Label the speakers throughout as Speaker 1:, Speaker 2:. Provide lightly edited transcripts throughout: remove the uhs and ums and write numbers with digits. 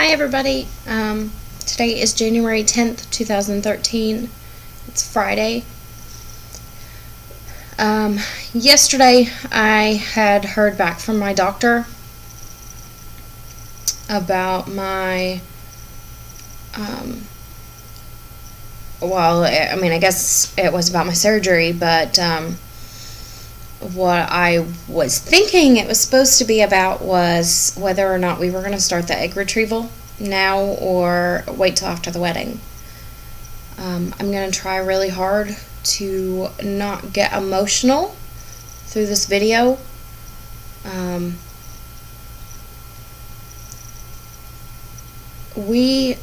Speaker 1: Hi everybody, today is January 10th, 2013, it's Friday. Yesterday I had heard back from my doctor about my, I guess it was about my surgery, but what I was thinking it was supposed to be about was whether or not we were going to start the egg retrieval now or wait till after the wedding. I'm going to try really hard to not get emotional through this video. We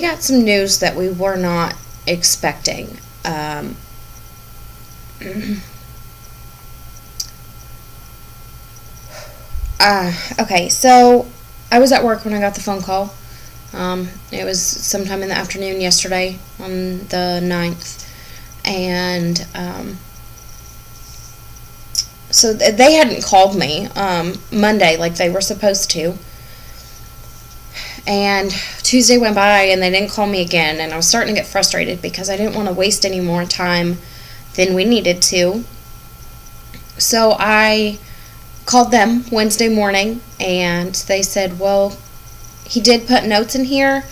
Speaker 1: got some news that we were not expecting. Okay, so I was at work when I got the phone call. It was sometime in the afternoon yesterday on the 9th, and so they hadn't called me Monday like they were supposed to, and Tuesday went by and they didn't call me again, and I was starting to get frustrated because I didn't want to waste any more time than we needed to. So I called them Wednesday morning, and they said, well, he did put notes in here,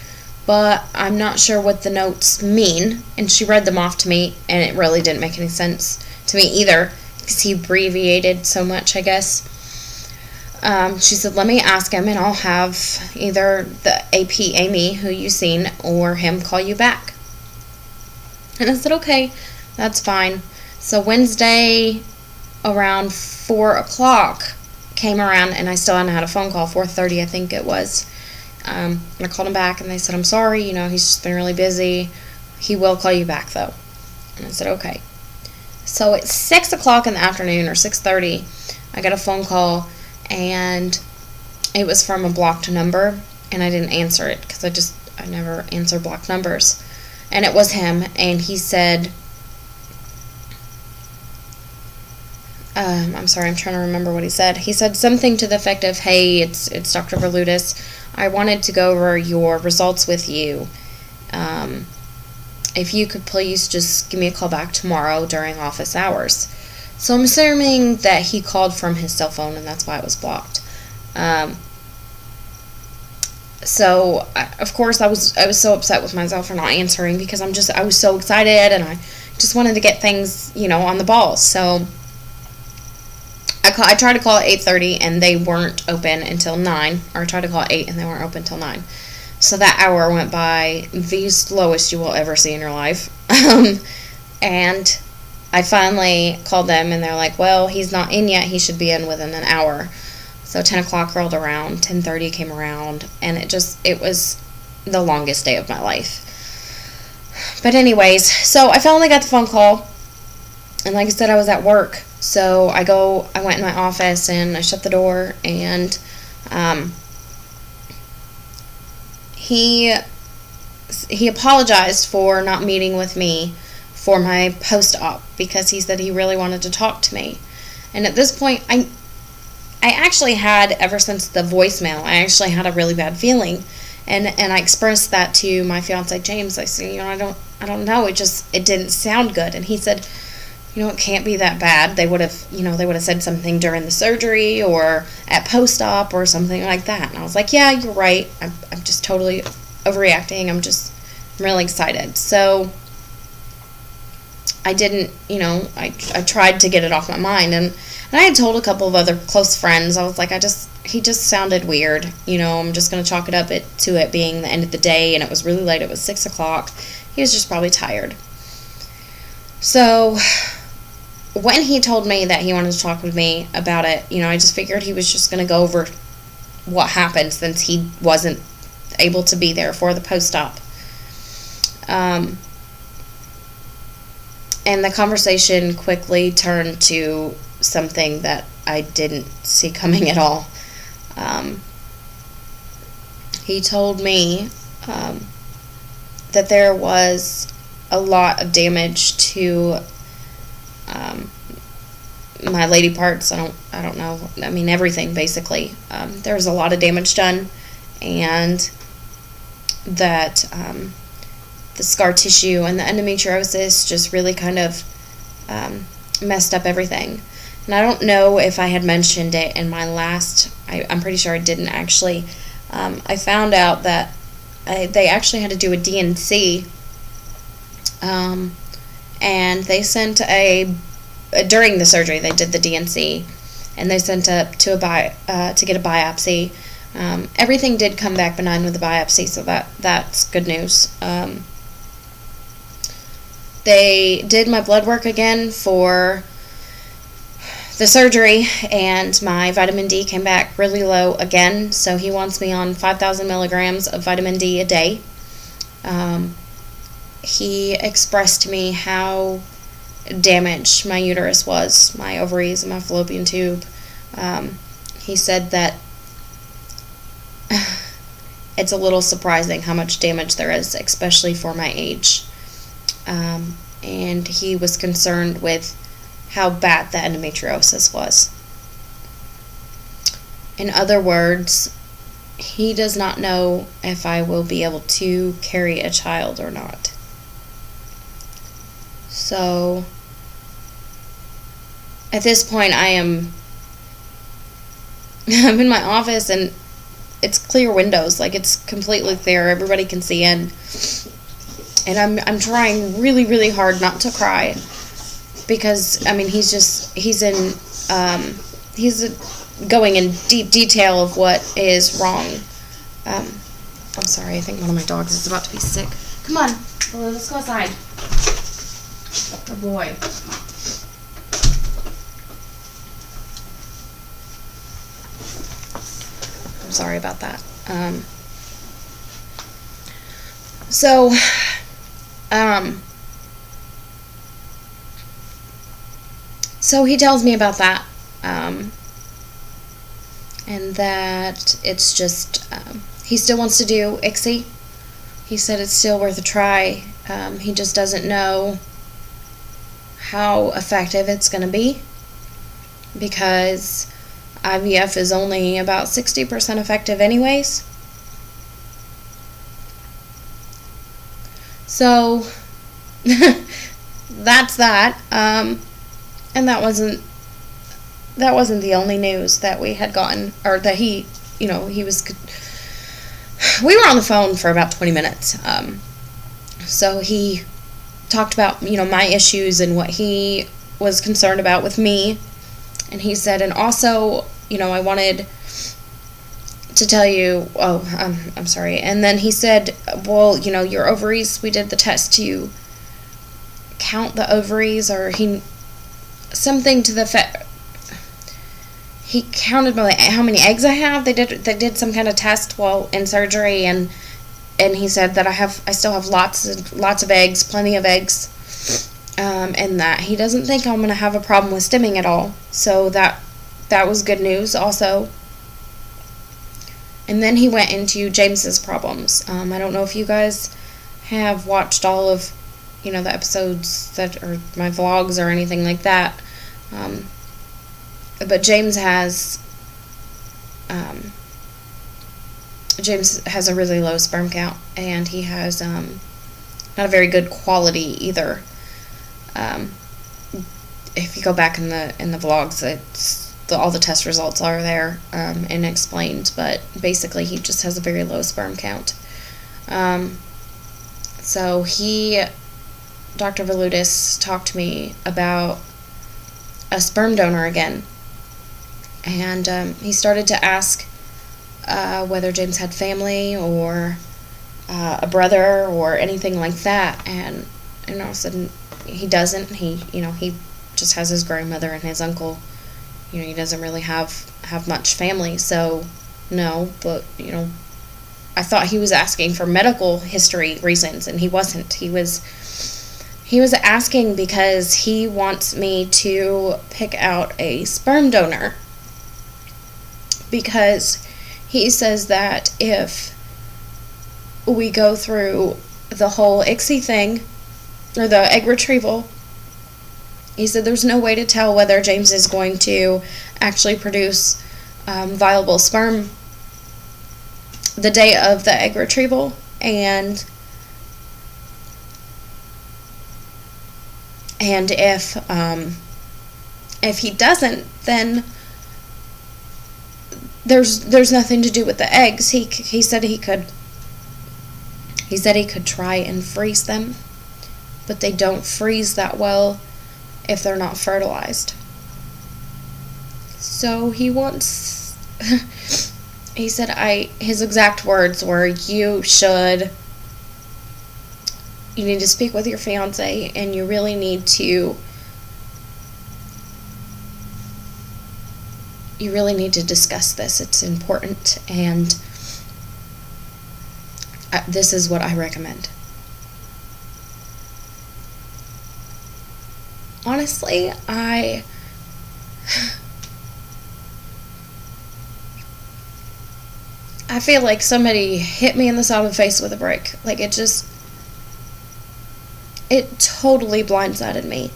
Speaker 1: but I'm not sure what the notes mean. And she read them off to me, and it really didn't make any sense to me either, because he abbreviated so much, I guess. She said, let me ask him, and I'll have either the AP, Amy, who you've seen, or him call you back. And I said, okay, that's fine. So Wednesday around 4 o'clock came around, and I still hadn't had a phone call. 4:30 I think it was. And I called him back, and they said, I'm sorry, he's just been really busy. He will call you back though. And I said, okay. So at 6 o'clock in the afternoon, or 6:30, I got a phone call, and it was from a blocked number, and I didn't answer it because I never answer blocked numbers. And it was him, and he said, I'm sorry, I'm trying to remember what he said. He said something to the effect of, hey, it's Dr. Verlutis. I wanted to go over your results with you. If you could please just give me a call back tomorrow during office hours. So I'm assuming that he called from his cell phone, and that's why it was blocked. Of course, I was so upset with myself for not answering, because I was so excited, and I just wanted to get things, on the ball. So I tried to call at 8:30, and they weren't open until 9. Or I tried to call at 8, and they weren't open until 9. So that hour went by the slowest you will ever see in your life. And I finally called them, and they're like, well, he's not in yet. He should be in within an hour. So 10 o'clock rolled around, 10:30 came around, and it was the longest day of my life. But anyways, so I finally got the phone call, and like I said, I was at work. So I went in my office, and I shut the door, and he apologized for not meeting with me for my post-op, because he said he really wanted to talk to me. And at this point, I actually had, ever since the voicemail, I actually had a really bad feeling, and I expressed that to my fiance James. I said, I don't know, it didn't sound good. And he said, it can't be that bad. They would have said something during the surgery or at post-op or something like that. And I was like, yeah, you're right. I'm just totally overreacting. I'm really excited. So I didn't, I tried to get it off my mind. And I had told a couple of other close friends. I was like, he just sounded weird. I'm just going to chalk it up to it being the end of the day. And it was really late. It was 6 o'clock. He was just probably tired. So when he told me that he wanted to talk with me about it, I just figured he was just going to go over what happened, since he wasn't able to be there for the post-op. And the conversation quickly turned to something that I didn't see coming at all. He told me that there was a lot of damage to my lady parts. I don't know. I mean, everything basically. There was a lot of damage done, and that the scar tissue and the endometriosis just really kind of messed up everything. And I don't know if I had mentioned it in my last, I'm pretty sure I didn't actually. I found out that they actually had to do a DNC, and they sent during the surgery, they did the DNC, and they sent up to to get a biopsy. Everything did come back benign with the biopsy, so that's good news. They did my blood work again for the surgery, and my vitamin D came back really low again, so he wants me on 5,000 milligrams of vitamin D a day. He expressed to me how damaged my uterus was, my ovaries and my fallopian tube. He said that it's a little surprising how much damage there is, especially for my age. And he was concerned with how bad the endometriosis was. In other words, he does not know if I will be able to carry a child or not. So, at this point, I'm in my office, and it's clear windows, like it's completely clear, everybody can see in, and I'm trying really, really hard not to cry, because, I mean, he's going in deep detail of what is wrong. I'm sorry, I think one of my dogs is about to be sick. Come on, let's go outside. Oh boy. I'm sorry about that. So he tells me about that, and that it's just, he still wants to do ICSI. He said it's still worth a try. He just doesn't know how effective it's going to be, because IVF is only about 60% effective anyways. So that's that. And that wasn't the only news that we had gotten, or that we were on the phone for about 20 minutes. So he talked about, my issues and what he was concerned about with me. And he said, and also, I wanted to tell you, I'm sorry. And then he said, well, your ovaries, we did the test to count the ovaries, or something to the effect. He counted how many eggs I have. They did some kind of test while in surgery, and he said that I still have lots of eggs, plenty of eggs, and that he doesn't think I'm gonna have a problem with stimming at all. So that was good news also. And then he went into James's problems. I don't know if you guys have watched all of the episodes that are my vlogs or anything like that. But James has a really low sperm count, and he has not a very good quality either. If you go back in the vlogs, all the test results are there and explained, but basically he just has a very low sperm count. So Dr. Valutis talked to me about a sperm donor again, and he started to ask whether James had family or a brother or anything like that, and all of a sudden he doesn't. He just has his grandmother and his uncle. He doesn't really have much family, so no. But I thought he was asking for medical history reasons, and he wasn't. He was asking because he wants me to pick out a sperm donor, because he says that if we go through the whole ICSI thing, or the egg retrieval, He said there's no way to tell whether James is going to actually produce viable sperm the day of the egg retrieval, and if he doesn't, then there's nothing to do with the eggs. He said he could try and freeze them, but they don't freeze that well if they're not fertilized. So he wants he said his exact words were, you need to speak with your fiance, and you really need to discuss this. It's important, and this is what I recommend. Honestly, I feel like somebody hit me in the side of the face with a brick. Like, it totally blindsided me.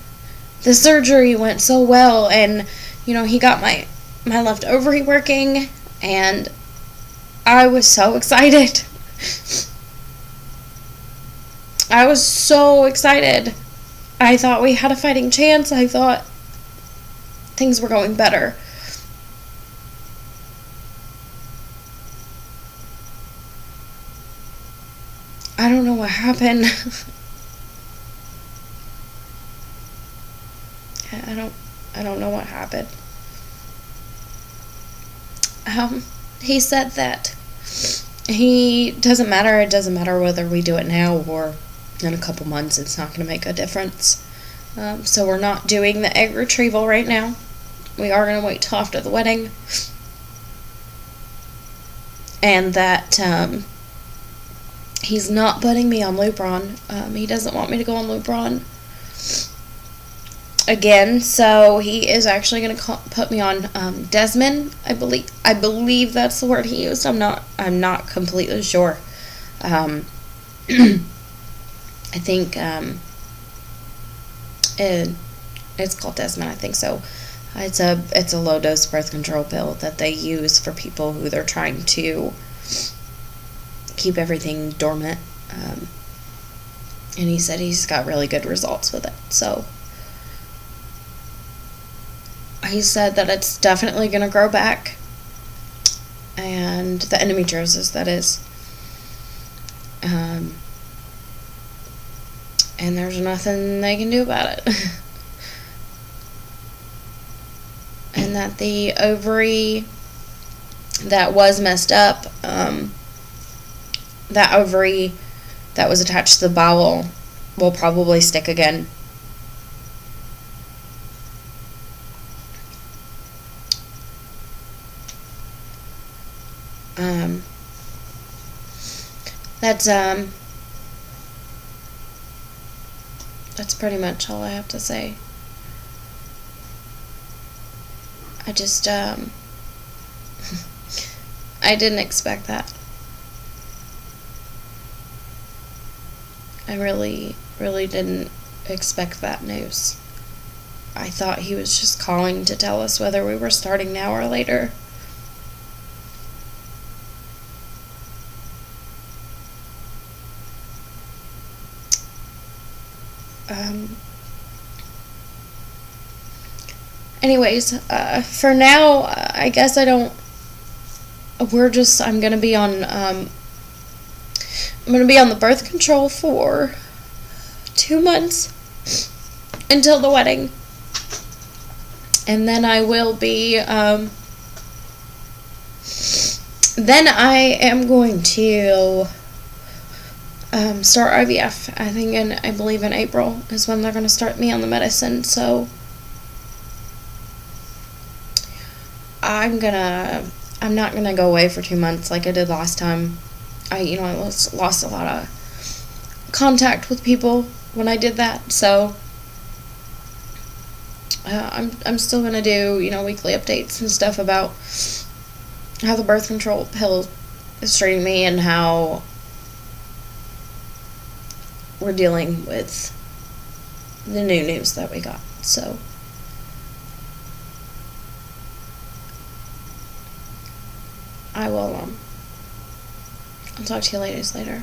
Speaker 1: The surgery went so well, and, he got my left ovary working, and I was so excited. I was so excited. I thought we had a fighting chance. I thought things were going better. I don't know what happened. I don't know what happened. He said that it doesn't matter whether we do it now or in a couple months. It's not going to make a difference. So we're not doing the egg retrieval right now. We are going to wait till after the wedding. And that he's not putting me on Lupron. He doesn't want me to go on Lupron again, so he is actually going to put me on Desmond. I believe that's the word he used. I'm not completely sure. I think it's called Desmond, I think so. It's a low dose birth control pill that they use for people who they're trying to keep everything dormant. And he said he's got really good results with it. So he said that it's definitely going to grow back, and the endometriosis, that is. And there's nothing they can do about it. And that the ovary that was messed up, that ovary that was attached to the bowel will probably stick again. That's pretty much all I have to say. I just I didn't expect that. I really didn't expect that news. I thought he was just calling to tell us whether we were starting now or later. Anyways, for now, I guess I'm gonna be on, the birth control for 2 months until the wedding. And then I will be, then I am going to start IVF. I believe in April is when they're going to start me on the medicine. So I'm not gonna go away for 2 months like I did last time. I lost a lot of contact with people when I did that. So I'm still gonna do weekly updates and stuff about how the birth control pill is treating me and how we're dealing with the new news that we got. So I'll talk to you ladies later.